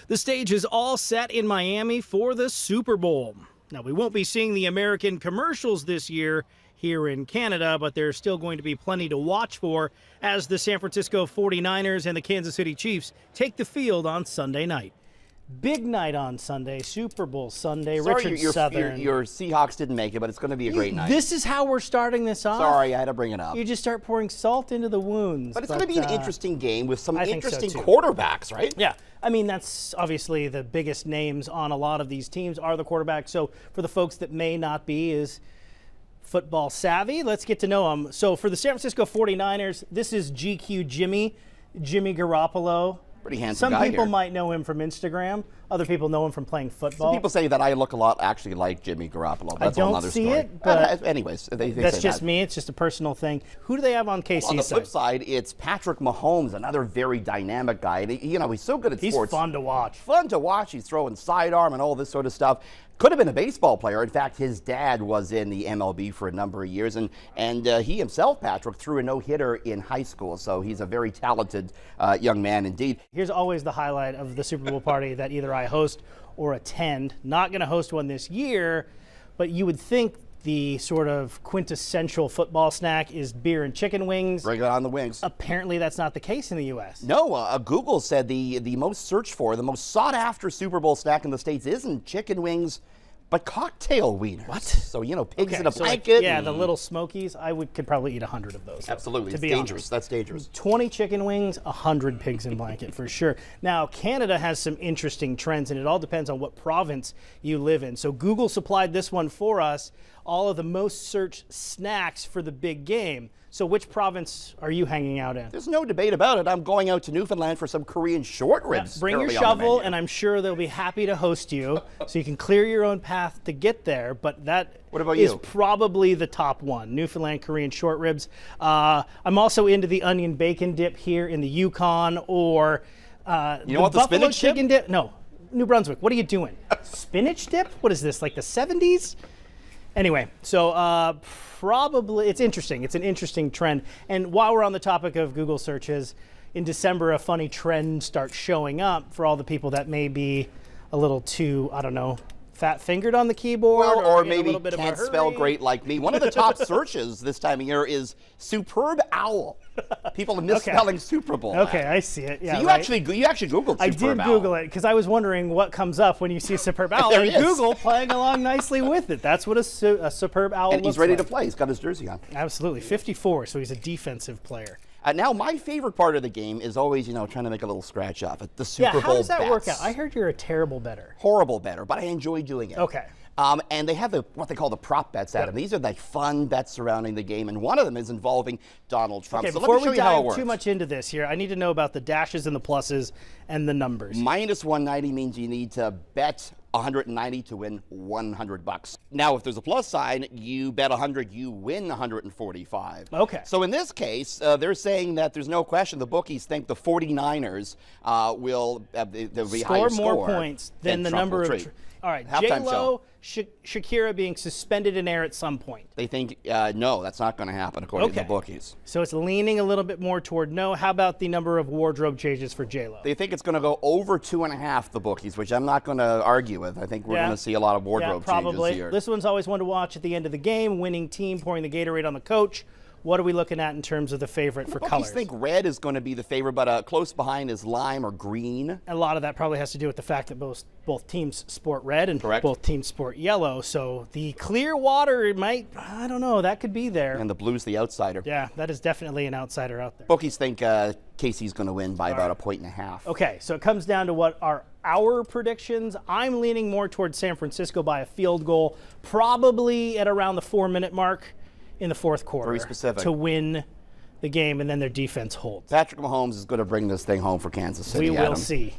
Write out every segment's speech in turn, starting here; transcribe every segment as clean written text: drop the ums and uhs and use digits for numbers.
The stage is all set in Miami for the Super Bowl. Now, we won't be seeing the American commercials this year here in Canada, but there's still going to be plenty to watch for as the San Francisco 49ers and the Kansas City Chiefs take the field on Sunday night. Big night on Sunday, Super Bowl Sunday. Sorry, Richard Southern. Your Seahawks didn't make it, but it's going to be a great night. This is how we're starting this off. Sorry, I had to bring it up. You just start pouring salt into the wounds. But it's going to be an interesting game with some interesting so quarterbacks, right? Yeah. I mean, that's obviously the biggest names on a lot of these teams are the quarterbacks. So for the folks that may not be as football savvy, let's get to know them. So for the San Francisco 49ers, this is GQ Jimmy Garoppolo. Pretty handsome guy. Some people here might know him from Instagram. Other people know him from playing football. Some people say that I look a lot actually like Jimmy Garoppolo. That's another story. It, but anyways, they that's say just that. me. It's just a personal thing. Who do they have on KC's side? On the flip side, it's Patrick Mahomes, another very dynamic guy. He's so good at sports. He's fun to watch. Fun to watch. He's throwing sidearm and all this sort of stuff. Could have been a baseball player. In fact, his dad was in the MLB for a number of years, and he himself, Patrick, threw a no-hitter in high school. So he's a very talented young man indeed. Here's always the highlight of the Super Bowl party that either I host or attend. Not going to host one this year, but you would think the sort of quintessential football snack is beer and chicken wings. Bring it on the wings. Apparently that's not the case in the U.S. No, Google said the most searched for, the most sought after Super Bowl snack in the States isn't chicken wings, but cocktail wieners. What? So, pigs in a blanket. Like, yeah, the little Smokies. could probably eat 100 of those. Absolutely. It's dangerous. Honest. That's dangerous. 20 chicken wings, 100 pigs in blanket for sure. Now, Canada has some interesting trends, and it all depends on what province you live in. So Google supplied this one for us, all of the most searched snacks for the big game. So which province are you hanging out in? There's no debate about it. I'm going out to Newfoundland for some Korean short ribs. Yeah, bring your shovel, and I'm sure they'll be happy to host you, so you can clear your own path to get there. But that is probably the top one, Newfoundland Korean short ribs. I'm also into the onion bacon dip here in the Yukon, or the buffalo spinach chicken dip? No, New Brunswick. What are you doing? Spinach dip? What is this, like the 70s? Anyway, so probably it's interesting. It's an interesting trend. And while we're on the topic of Google searches, in December, a funny trend starts showing up for all the people that may be a little too, fat-fingered on the keyboard, or maybe can't spell great like me. One of the top searches this time of year is superb owl. People are misspelling Super Bowl. Okay, I see it. Yeah, so you actually Googled superb owl. I did Google it because I was wondering what comes up when you see a superb owl. And Google playing along nicely with it. That's what a superb owl looks like. And he's ready to play. He's got his jersey on. Absolutely. 54, so he's a defensive player. Now, my favorite part of the game is always, trying to make a little scratch off at the Super Bowl how does that bets. work out? I heard you're a terrible bettor. Horrible bettor, but I enjoy doing it. Okay. And they have what they call the prop bets, Adam. These are like fun bets surrounding the game, and one of them is involving Donald Trump. Okay, so before let me show we you how it dive works. too much into this here, I need to know about the dashes and the pluses and the numbers. Minus 190 means you need to bet 190 to win $100. Now, if there's a plus sign, you bet 100, you win 145. Okay. So in this case, they're saying that there's no question the bookies think the 49ers will be higher score more points than the number of. All right, J-Lo, Shakira being suspended in air at some point. They think, no, that's not going to happen according to the bookies. So it's leaning a little bit more toward no. How about the number of wardrobe changes for J-Lo? They think it's going to go over 2.5, the bookies, which I'm not going to argue with. I think we're going to see a lot of wardrobe changes here. This one's always one to watch at the end of the game. Winning team pouring the Gatorade on the coach. What are we looking at in terms of the favorite for colors? I think red is going to be the favorite, but close behind is lime or green. A lot of that probably has to do with the fact that both teams sport red and both teams sport yellow. So the clear water might, I don't know, that could be there. And the blue's the outsider. Yeah, that is definitely an outsider out there. Bookies think Casey's going to win by about 1.5 points. Okay, so it comes down to what are our predictions. I'm leaning more towards San Francisco by a field goal, probably at around the 4-minute mark in the fourth quarter. Very specific. To win the game, and then their defense holds. Patrick Mahomes is going to bring this thing home for Kansas City. We will see.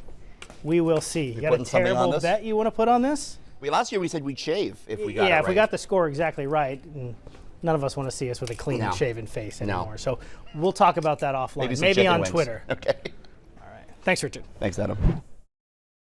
We will see. You got a terrible bet you want to put on this? Last year we said we'd shave if we got it right. Yeah, if we got the score exactly right. None of us want to see us with a clean and shaven face anymore. So we'll talk about that offline, maybe on Twitter. Okay. All right. Thanks, Richard. Thanks, Adam.